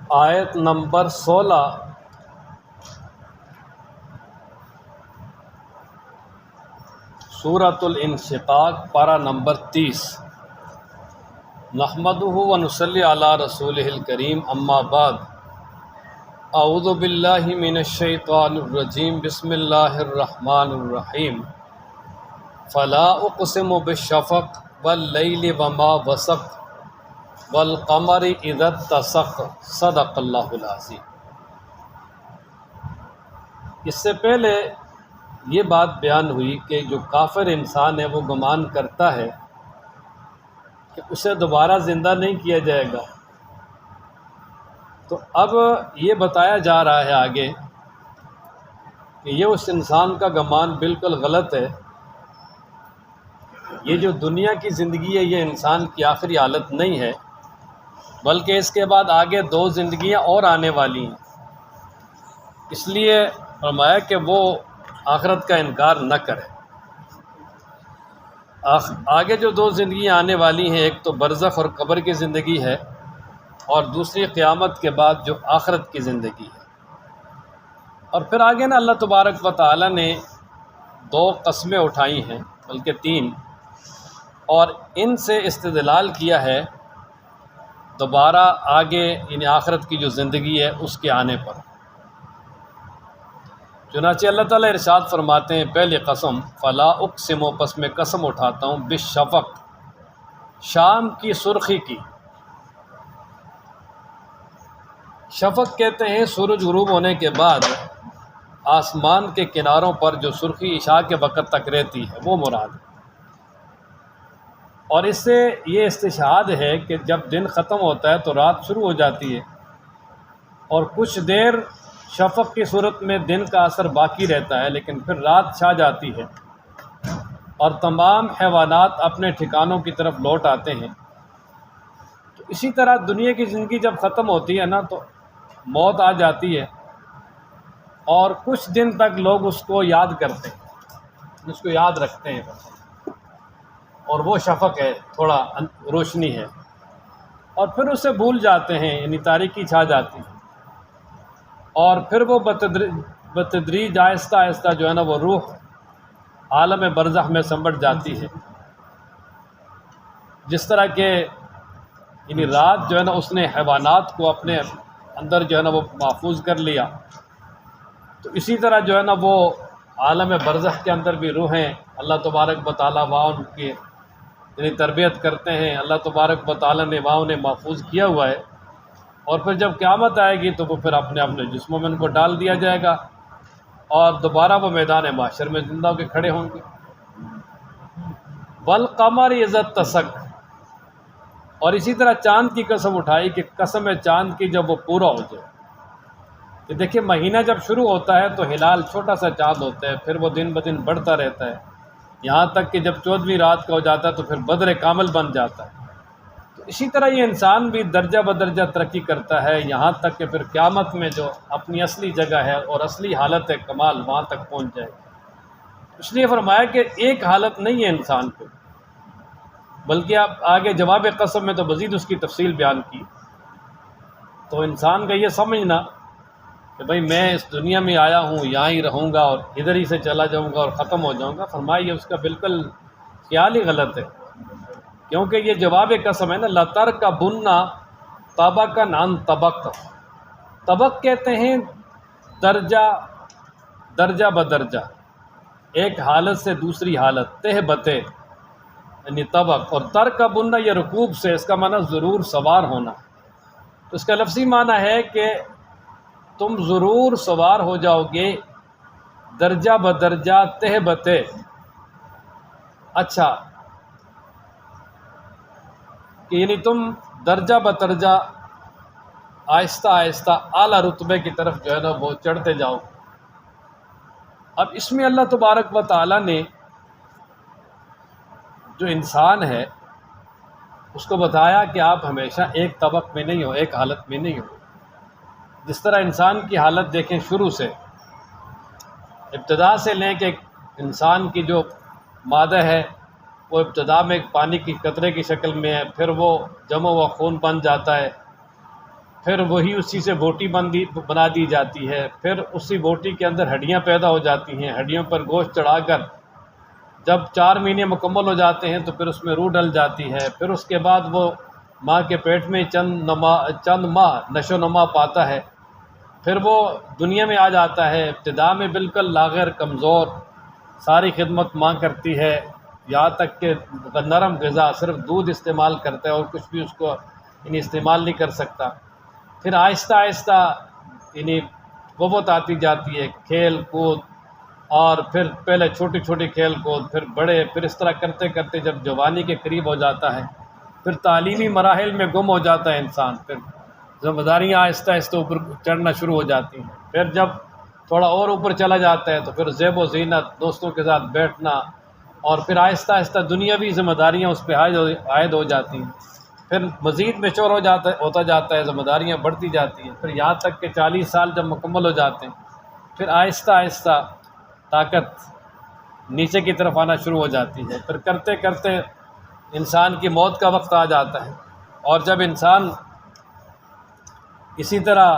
آیت نمبر 16 سورۃ الانشقاق پارہ نمبر 30۔ نحمدہ ونصلی علی رسولہ الکریم، اما بعد، اعوذ باللہ من الشیطان الرجیم، بسم اللہ الرحمن الرحیم۔ فلا اقسم بالشفق واللیل وما وسق والقمر اذا اتسق، صدق اللہ العظیم۔ اس سے پہلے یہ بات بیان ہوئی کہ جو کافر انسان ہے وہ گمان کرتا ہے کہ اسے دوبارہ زندہ نہیں کیا جائے گا، تو اب یہ بتایا جا رہا ہے آگے کہ یہ اس انسان کا گمان بالکل غلط ہے۔ یہ جو دنیا کی زندگی ہے یہ انسان کی آخری حالت نہیں ہے، بلکہ اس کے بعد آگے 2 زندگیاں اور آنے والی ہیں۔ اس لیے فرمایا کہ وہ آخرت کا انکار نہ کرے۔ آگے جو 2 زندگیاں آنے والی ہیں، ایک تو برزخ اور قبر کی زندگی ہے، اور دوسری قیامت کے بعد جو آخرت کی زندگی ہے۔ اور پھر آگے نا اللہ تبارک و تعالیٰ نے 2 قسمیں اٹھائی ہیں، بلکہ 3، اور ان سے استدلال کیا ہے دوبارہ آگے یعنی آخرت کی جو زندگی ہے اس کے آنے پر۔ چنانچہ اللہ تعالیٰ ارشاد فرماتے ہیں، پہلی قسم فلا اقسم، پس میں قسم اٹھاتا ہوں، بالشفق، شام کی سرخی کی۔ شفق کہتے ہیں سورج غروب ہونے کے بعد آسمان کے کناروں پر جو سرخی عشاء کے وقت تک رہتی ہے وہ مراد ہے۔ اور اس سے یہ استشہاد ہے کہ جب دن ختم ہوتا ہے تو رات شروع ہو جاتی ہے، اور کچھ دیر شفق کی صورت میں دن کا اثر باقی رہتا ہے، لیکن پھر رات چھا جاتی ہے اور تمام حیوانات اپنے ٹھکانوں کی طرف لوٹ آتے ہیں۔ تو اسی طرح دنیا کی زندگی جب ختم ہوتی ہے نا تو موت آ جاتی ہے، اور کچھ دن تک لوگ اس کو یاد کرتے ہیں، اس کو یاد رکھتے ہیں، اور وہ شفق ہے، تھوڑا روشنی ہے، اور پھر اسے بھول جاتے ہیں، یعنی تاریکی چھا جاتی ہے، اور پھر وہ بتدریج آہستہ آہستہ جو ہے نا وہ روح عالم برزخ میں سمٹ جاتی ہے۔ جس طرح کہ یعنی رات جو ہے نا اس نے حیوانات کو اپنے اندر جو ہے نا وہ محفوظ کر لیا، تو اسی طرح جو ہے نا وہ عالم برزخ کے اندر بھی روحیں اللہ تبارک و تعالیٰ وہاں ان کی یعنی تربیت کرتے ہیں، اللہ تبارک و تعالیٰ نے وہاں انہیں محفوظ کیا ہوا ہے، اور پھر جب قیامت آئے گی تو وہ پھر اپنے اپنے جسموں میں ان کو ڈال دیا جائے گا، اور دوبارہ وہ میدان محشر میں زندہ ہو کے کھڑے ہوں گے۔ والقمر اذا اتسق، اور اسی طرح چاند کی قسم اٹھائی کہ قسم ہے چاند کی جب وہ پورا ہو جائے۔ کہ دیکھیں مہینہ جب شروع ہوتا ہے تو ہلال چھوٹا سا چاند ہوتا ہے، پھر وہ دن بدن بڑھتا رہتا ہے، یہاں تک کہ جب 14ویں رات کا ہو جاتا ہے تو پھر بدر کامل بن جاتا ہے۔ تو اسی طرح یہ انسان بھی درجہ بدرجہ ترقی کرتا ہے، یہاں تک کہ پھر قیامت میں جو اپنی اصلی جگہ ہے اور اصلی حالت کمال وہاں تک پہنچ جائے۔ اس لیے فرمایا کہ ایک حالت نہیں ہے انسان کو، بلکہ اب آگے جواب قسم میں تو مزید اس کی تفصیل بیان کی۔ تو انسان کا یہ سمجھنا کہ بھئی میں اس دنیا میں آیا ہوں، یہاں ہی رہوں گا اور ادھر ہی سے چلا جاؤں گا اور ختم ہو جاؤں گا، فرمایا یہ اس کا بالکل خیال ہی غلط ہے، کیونکہ یہ جواب قسم ہے نا، لَتَرْكَبُنَّ طَبَقًا عَنْ طَبَقٍ۔ طبق کہتے ہیں درجہ بدرجہ، ایک حالت سے دوسری حالت، تہ بتہ، یعنی طبق، اور ترکبن یہ رکوب سے، اس کا معنی ضرور سوار ہونا، تو اس کا لفظی معنی ہے کہ تم ضرور سوار ہو جاؤ گے درجہ بدرجہ، تہ بتہ۔ اچھا کہ یعنی تم درجہ بدرجہ آہستہ آہستہ اعلیٰ رتبے کی طرف جو ہے نا وہ چڑھتے جاؤ۔ اب اس میں اللہ تبارک و تعالیٰ نے جو انسان ہے اس کو بتایا کہ آپ ہمیشہ ایک طبق میں نہیں ہو، ایک حالت میں نہیں ہو۔ جس طرح انسان کی حالت دیکھیں شروع سے، ابتدا سے لیں کہ انسان کی جو مادہ ہے وہ ابتدا میں ایک پانی کی قطرے کی شکل میں ہے، پھر وہ جمع و خون بن جاتا ہے، پھر وہی اسی سے بوٹی بنا دی جاتی ہے، پھر اسی بوٹی کے اندر ہڈیاں پیدا ہو جاتی ہیں، ہڈیوں پر گوشت چڑھا کر جب 4 مہینے مکمل ہو جاتے ہیں تو پھر اس میں روح ڈل جاتی ہے، پھر اس کے بعد وہ ماں کے پیٹ میں چند ماہ نشو و نما پاتا ہے، پھر وہ دنیا میں آ جاتا ہے۔ ابتدا میں بالکل لاغر کمزور، ساری خدمت ماں کرتی ہے، یہاں تک کہ نرم غذا صرف دودھ استعمال کرتا ہے اور کچھ بھی اس کو استعمال نہیں کر سکتا۔ پھر آہستہ آہستہ قوت آتی جاتی ہے، کھیل کود، اور پھر پہلے چھوٹی چھوٹی کھیل کود، پھر بڑے، پھر اس طرح کرتے کرتے جب جوانی کے قریب ہو جاتا ہے، پھر تعلیمی مراحل میں گم ہو جاتا ہے انسان، پھر ذمہ داریاں آہستہ آہستہ اوپر چڑھنا شروع ہو جاتی ہیں، پھر جب تھوڑا اور اوپر چلا جاتا ہے تو پھر زیب و زینت، دوستوں کے ساتھ بیٹھنا، اور پھر آہستہ آہستہ دنیاوی ذمہ داریاں اس پہ عائد ہو جاتی ہیں، پھر مزید میچور ہوتا جاتا ہے، ذمہ داریاں بڑھتی جاتی ہیں، پھر یہاں تک کہ 40 سال جب مکمل ہو جاتے ہیں، پھر آہستہ آہستہ طاقت نیچے کی طرف آنا شروع ہو جاتی ہے، پھر کرتے کرتے انسان کی موت کا وقت آ جاتا ہے، اور جب انسان اسی طرح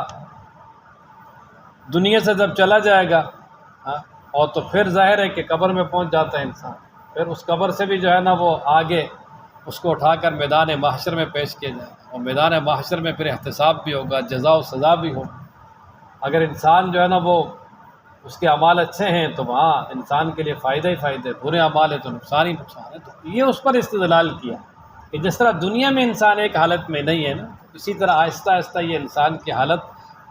دنیا سے جب چلا جائے گا، اور تو پھر ظاہر ہے کہ قبر میں پہنچ جاتا ہے انسان، پھر اس قبر سے بھی جو ہے نا وہ آگے اس کو اٹھا کر میدان محشر میں پیش کیا جائے، اور میدان محشر میں پھر احتساب بھی ہوگا، جزا و سزا بھی ہوگا۔ اگر انسان جو ہے نا وہ اس کے اعمال اچھے ہیں تو وہاں انسان کے لیے فائدہ ہی فائدہ، برے اعمال ہے تو نقصان ہی نقصان ہے۔ تو یہ اس پر استدلال کیا کہ جس طرح دنیا میں انسان ایک حالت میں نہیں ہے نا، اسی طرح آہستہ آہستہ یہ انسان کی حالت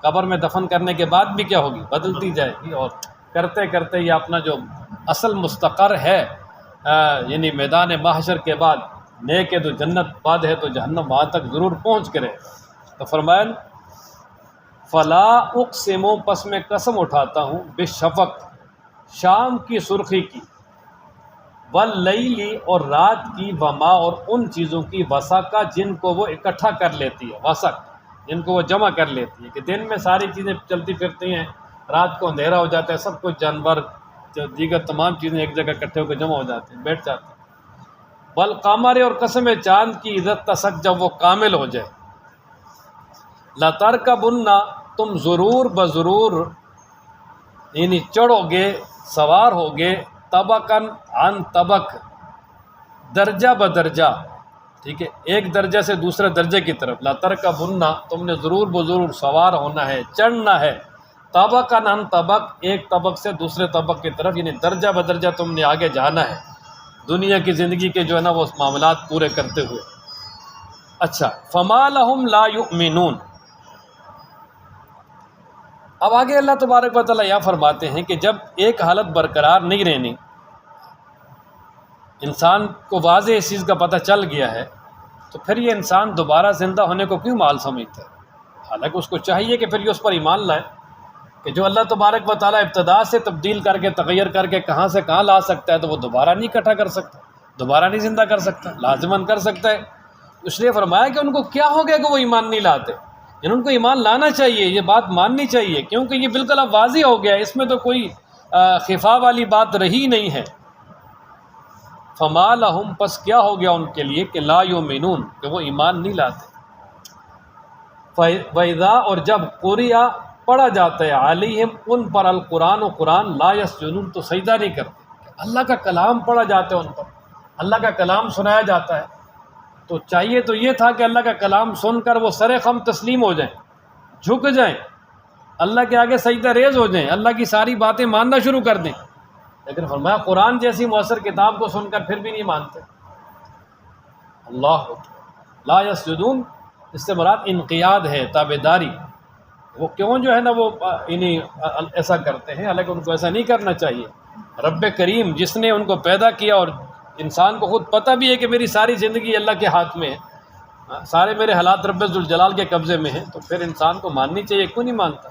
قبر میں دفن کرنے کے بعد بھی کیا ہوگی، بدلتی جائے گی، اور کرتے کرتے یہ اپنا جو اصل مستقر ہے یعنی میدان محشر کے بعد، نیک ہے تو جنت، بد ہے تو جہنم، وہاں تک ضرور پہنچ کرے۔ تو فرمایا فلا اقسم، پس میں قسم اٹھاتا ہوں، بالشفق، شام کی سرخی کی، واللیل، اور رات کی، وما، اور ان چیزوں کی، وسق، جن کو وہ اکٹھا کر لیتی ہے، وسق جن کو وہ جمع کر لیتی ہے، کہ دن میں ساری چیزیں چلتی پھرتی ہیں، رات کو اندھیرا ہو جاتا ہے، سب کچھ جانور جو دیگر تمام چیزیں ایک جگہ اکٹھے ہو کے جمع ہو جاتے ہیں، بیٹھ جاتے ہیں۔ والقمر، اور قسم چاند کی، اذا اتسق، جب وہ کامل ہو جائے، لترکبن، تم ضرور بضرور یعنی چڑھو گے، سوار ہوگے، طبقاً عن طبق، درجہ بدرجہ، ٹھیک ہے، ایک درجہ سے دوسرے درجے کی طرف، لترکبن، تم نے ضرور بضرور سوار ہونا ہے، چڑھنا ہے، طبقاً عن طبق، ایک طبق سے دوسرے طبق کی طرف، یعنی درجہ بدرجہ تم نے آگے جانا ہے دنیا کی زندگی کے جو ہے نا وہ معاملات پورے کرتے ہوئے۔ اچھا، فما لہم لا یؤمنون، اب آگے اللہ تبارک و تعالیٰ یہ فرماتے ہیں کہ جب ایک حالت برقرار نہیں رہنی، انسان کو واضح اس چیز کا پتہ چل گیا ہے، تو پھر یہ انسان دوبارہ زندہ ہونے کو کیوں مال سمجھتا ہے؟ حالانکہ اس کو چاہیے کہ پھر یہ اس پر ایمان لائے کہ جو اللہ تبارک و تعالیٰ ابتدا سے تبدیل کر کے، تغیر کر کے کہاں سے کہاں لا سکتا ہے، تو وہ دوبارہ نہیں اکٹھا کر سکتا، دوبارہ نہیں زندہ کر سکتا، لازماً کر سکتا ہے۔ اس لیے فرمایا کہ ان کو کیا ہو گیا کہ وہ ایمان نہیں لاتے، یعنی ان کو ایمان لانا چاہیے، یہ بات ماننی چاہیے، کیونکہ یہ بالکل اب واضح ہو گیا، اس میں تو کوئی خفا والی بات رہی نہیں ہے۔ فما لہم، پس کیا ہو گیا ان کے لیے کہ لا یؤمنون، کہ وہ ایمان نہیں لاتے۔ وَإِذَا، اور جب قُرِئَ، پڑھا جاتا ہے، علیہم، ان پر، القرآن، و قرآن، لا یسجدون، تو سجدہ نہیں کرتے۔ اللہ کا کلام پڑھا جاتا ہے ان پر، اللہ کا کلام سنایا جاتا ہے، تو چاہیے تو یہ تھا کہ اللہ کا کلام سن کر وہ سر خم تسلیم ہو جائیں، جھک جائیں، اللہ کے آگے سجدہ ریز ہو جائیں، اللہ کی ساری باتیں ماننا شروع کر دیں، لیکن فرمایا قرآن جیسی مؤثر کتاب کو سن کر پھر بھی نہیں مانتے۔ اللہ لا یسجدون، اس سے مراد انقیاد ہے، تابعداری۔ وہ کیوں جو ہے نا وہ ایسا کرتے ہیں، حالانکہ ان کو ایسا نہیں کرنا چاہیے۔ رب کریم جس نے ان کو پیدا کیا، اور انسان کو خود پتہ بھی ہے کہ میری ساری زندگی اللہ کے ہاتھ میں ہے، سارے میرے حالات رب ذوالجلال کے قبضے میں ہیں، تو پھر انسان کو ماننی چاہیے، کیوں نہیں مانتا؟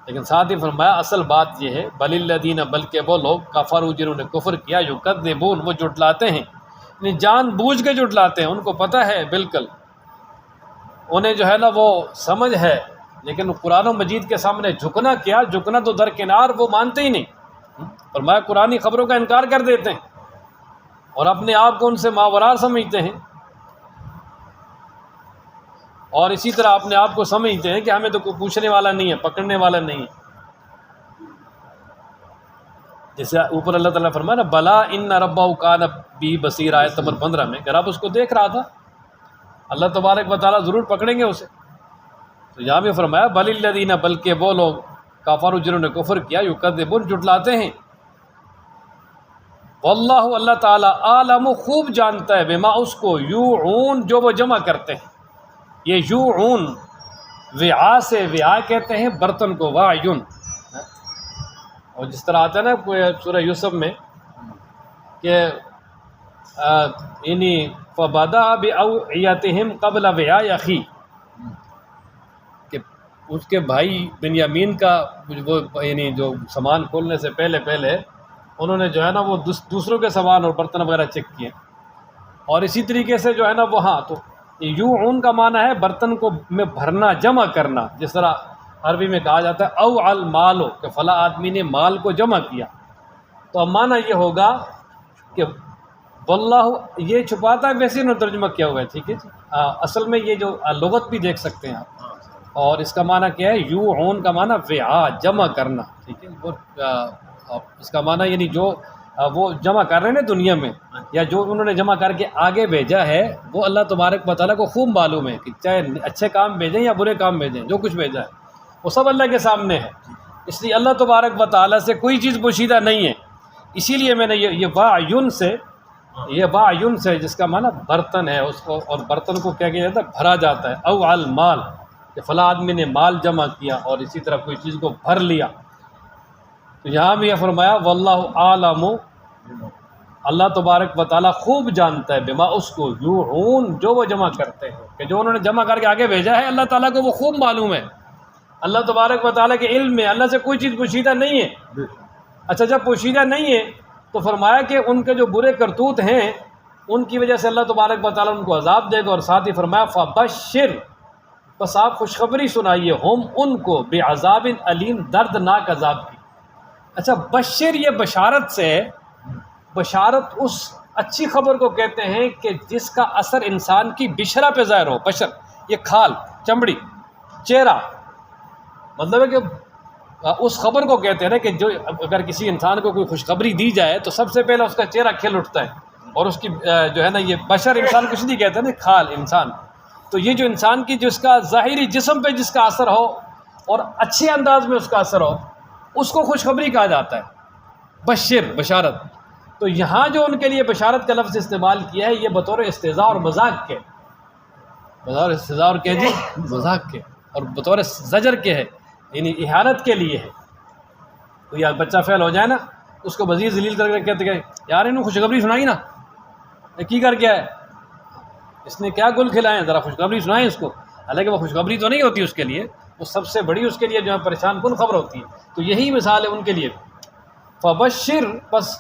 لیکن ساتھ ہی فرمایا اصل بات یہ ہے، بل الذین، بلکہ وہ لوگ، کفروا، جنہوں نے کفر کیا، یکذبون، وہ جھٹلاتے ہیں، یعنی جان بوجھ کے جھٹلاتے ہیں، ان کو پتہ ہے بالکل، انہیں جو ہے نا وہ سمجھ ہے، لیکن قرآن و مجید کے سامنے جھکنا کیا، جھکنا تو درکنار، وہ مانتے ہی نہیں۔ فرمایا قرآنی خبروں کا انکار کر دیتے ہیں اور اپنے آپ کو ان سے ماورا سمجھتے ہیں، اور اسی طرح اپنے آپ کو سمجھتے ہیں کہ ہمیں تو کوئی پوچھنے والا نہیں ہے، پکڑنے والا نہیں ہے. جیسے اوپر اللہ تعالیٰ نے فرمایا نا بلا ان ربہ کان بی بصیر، آیت نمبر 15 میں، کہ رب اس کو دیکھ رہا تھا، اللہ تبارک و تعالیٰ ضرور پکڑیں گے اسے. تو یہاں بھی فرمایا بل الذین، بلکہ وہ لوگ کفروا جنہوں نے کفر کیا، یکذبون جھٹلاتے ہیں، واللہ اللہ تعالیٰ عالم خوب جانتا ہے، بما اس کو، یوعون جو وہ جمع کرتے ہیں. یہ یوعون وعاء سے، وعاء کہتے ہیں برتن کو، وعیون. اور جس طرح آتا ہے نا سورہ یوسف میں کہ یعنی فبدا باوعیتہم قبل وعاء اخی، کہ اس کے بھائی بنیامین کا وہ یعنی جو سامان کھولنے سے پہلے انہوں نے جو ہے نا وہ دوسروں کے سامان اور برتن وغیرہ چیک کیے. اور اسی طریقے سے جو ہے نا وہاں تو یوعون کا معنی ہے برتن کو میں بھرنا، جمع کرنا. جس طرح عربی میں کہا جاتا ہے او المال، کہ فلاں آدمی نے مال کو جمع کیا، تو اب معنی یہ ہوگا کہ واللہ، یہ چھپاتا ہے، ویسے انہوں نے ترجمہ کیا ہوا ہے، ٹھیک ہے جی. اصل میں یہ جو لغت بھی دیکھ سکتے ہیں آپ، اور اس کا معنی کیا ہے، یوعون کا معنی وعاء، جمع کرنا، ٹھیک ہے. اس کا معنی یعنی جو وہ جمع کر رہے ہیں نا دنیا میں، یا جو انہوں نے جمع کر کے آگے بھیجا ہے، وہ اللہ تبارک و تعالیٰ کو خوب معلوم ہے کہ چاہے اچھے کام بھیجیں یا برے کام بھیجیں، جو کچھ بھیجا ہے وہ سب اللہ کے سامنے ہے. اس لیے اللہ تبارک و تعالیٰ سے کوئی چیز پوشیدہ نہیں ہے. اسی لیے میں نے یہ وعیون سے جس کا معنی برتن ہے، اس کو، اور برتن کو کیا کیا جاتا ہے، بھرا جاتا ہے. او المال، کہ فلاں آدمی نے مال جمع کیا اور اسی طرح کوئی چیز کو بھر لیا. تو یہاں بھی یہ فرمایا واللہ عالم، اللہ تبارک و تعالیٰ خوب جانتا ہے، بما اس کو، یوعون جو وہ جمع کرتے ہیں، کہ جو انہوں نے جمع کر کے آگے بھیجا ہے اللہ تعالیٰ کو وہ خوب معلوم ہے. اللہ تبارک و تعالیٰ کے علم میں اللہ سے کوئی چیز پوشیدہ نہیں ہے. اچھا جب پوشیدہ نہیں ہے تو فرمایا کہ ان کے جو برے کرتوت ہیں ان کی وجہ سے اللہ تبارک و تعالیٰ ان کو عذاب دے گا. اور ساتھ ہی فرمایا فبشر، بس آپ خوشخبری سنائیے، ہم ان کو، بعذاب علیم، دردناک عذاب کی. اچھا بشر یہ بشارت سے، بشارت اس اچھی خبر کو کہتے ہیں کہ جس کا اثر انسان کی بشرہ پہ ظاہر ہو. بشر یہ کھال، چمڑی، چہرہ، مطلب ہے کہ اس خبر کو کہتے ہیں نا کہ جو اگر کسی انسان کو کوئی خوشخبری دی جائے تو سب سے پہلے اس کا چہرہ کھل اٹھتا ہے، اور اس کی جو ہے نا یہ بشر، انسان کچھ نہیں کہتے نا، کھال انسان. تو یہ جو انسان کی جس کا ظاہری جسم پہ جس کا اثر ہو اور اچھے انداز میں اس کا اثر ہو، اس کو خوشخبری کہا جاتا ہے، بشر، بشارت. تو یہاں جو ان کے لیے بشارت کا لفظ استعمال کیا ہے یہ بطور استہزاء اور مذاق کے، بطور استہزاء اور جی مذاق کے، اور بطور زجر کے ہے، یعنی اہانت کے لیے ہے. تو یا بچہ فیل ہو جائے نا، اس کو مزید ذلیل کر کے کہتے کہ یار انہوں خوشخبری سنائی نا، کی کر کیا ہے، اس نے کیا گل کھلائے ہیں، ذرا خوشخبری سنائیں اس کو. حالانکہ وہ خوشخبری تو نہیں ہوتی اس کے لیے، وہ سب سے بڑی اس کے لیے جو ہے پریشان کن خبر ہوتی ہے. تو یہی مثال ہے ان کے لیے. فبشر، بس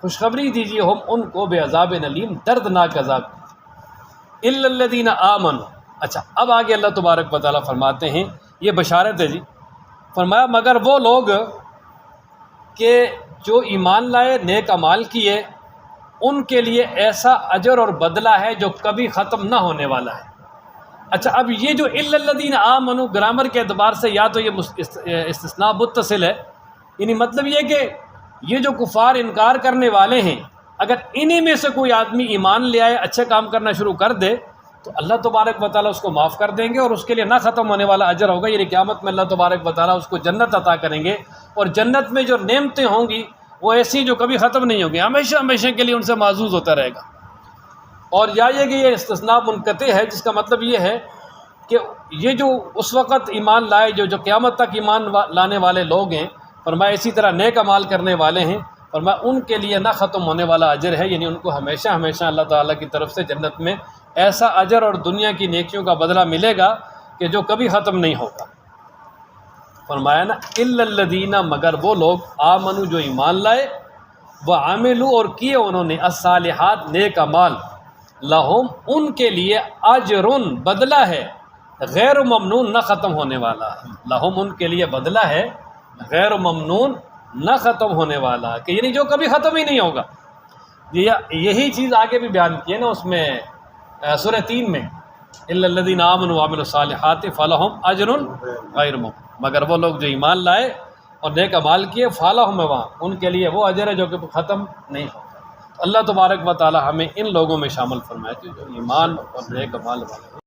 خوشخبری دیجیے، ہم ان کو، بعذاب علیم، دردناک عذاب، الا الذین آمنوا. اچھا اب آگے اللہ تبارک و تعالیٰ فرماتے ہیں، یہ بشارت ہے جی، فرمایا مگر وہ لوگ کہ جو ایمان لائے، نیک اعمال کیے، ان کے لیے ایسا اجر اور بدلہ ہے جو کبھی ختم نہ ہونے والا ہے. اچھا اب یہ جو الا الذین آمنوا، گرامر کے اعتبار سے یا تو یہ استثناء متصل ہے، یعنی مطلب یہ کہ یہ جو کفار انکار کرنے والے ہیں، اگر انہی میں سے کوئی آدمی ایمان لے آئے، اچھے کام کرنا شروع کر دے، تو اللہ تبارک و تعالیٰ اس کو معاف کر دیں گے، اور اس کے لیے نہ ختم ہونے والا اجر ہوگا. یعنی قیامت میں اللہ تبارک و تعالیٰ اس کو جنت عطا کریں گے، اور جنت میں جو نعمتیں ہوں گی وہ ایسی جو کبھی ختم نہیں ہوگی، ہمیشہ ہمیشہ کے لیے ان سے معزوز ہوتا رہے گا. اور یا یہ کہ یہ استثناء منقطع ہے، جس کا مطلب یہ ہے کہ یہ جو اس وقت ایمان لائے، جو قیامت تک ایمان لانے والے لوگ ہیں، فرمایا اسی طرح نیک اعمال کرنے والے ہیں، فرمایا ان کے لیے نہ ختم ہونے والا اجر ہے. یعنی ان کو ہمیشہ ہمیشہ اللہ تعالیٰ کی طرف سے جنت میں ایسا اجر اور دنیا کی نیکیوں کا بدلہ ملے گا کہ جو کبھی ختم نہیں ہوگا. فرمایا نا الا الذین، مگر وہ لوگ، آمنوا جو ایمان لائے، وعملوا اور کیے انہوں نے، الصالحات نیک اعمال، لہم ان کے لیے اجر بدلہ ہے، غیر ممنون نہ ختم ہونے والا. لہم ان کے لیے بدلہ ہے، غیر ممنون نہ ختم ہونے والا، کہ یعنی جو کبھی ختم ہی نہیں ہوگا. یہی چیز آگے بھی بیان کی ہے نا اس میں سورہ 3 میں، الا الذین آمنوا وعملوا الصالحات فلہم اجر غیر ممنون، مگر وہ لوگ جو ایمان لائے اور نیک اعمال کیے، فلہم ہے وہاں، ان کے لیے وہ اجر ہے جو کہ ختم نہیں ہوتا۔ اللہ تبارک و تعالی ہمیں ان لوگوں میں شامل فرمائے جو ایمان اور نیک اعمال والے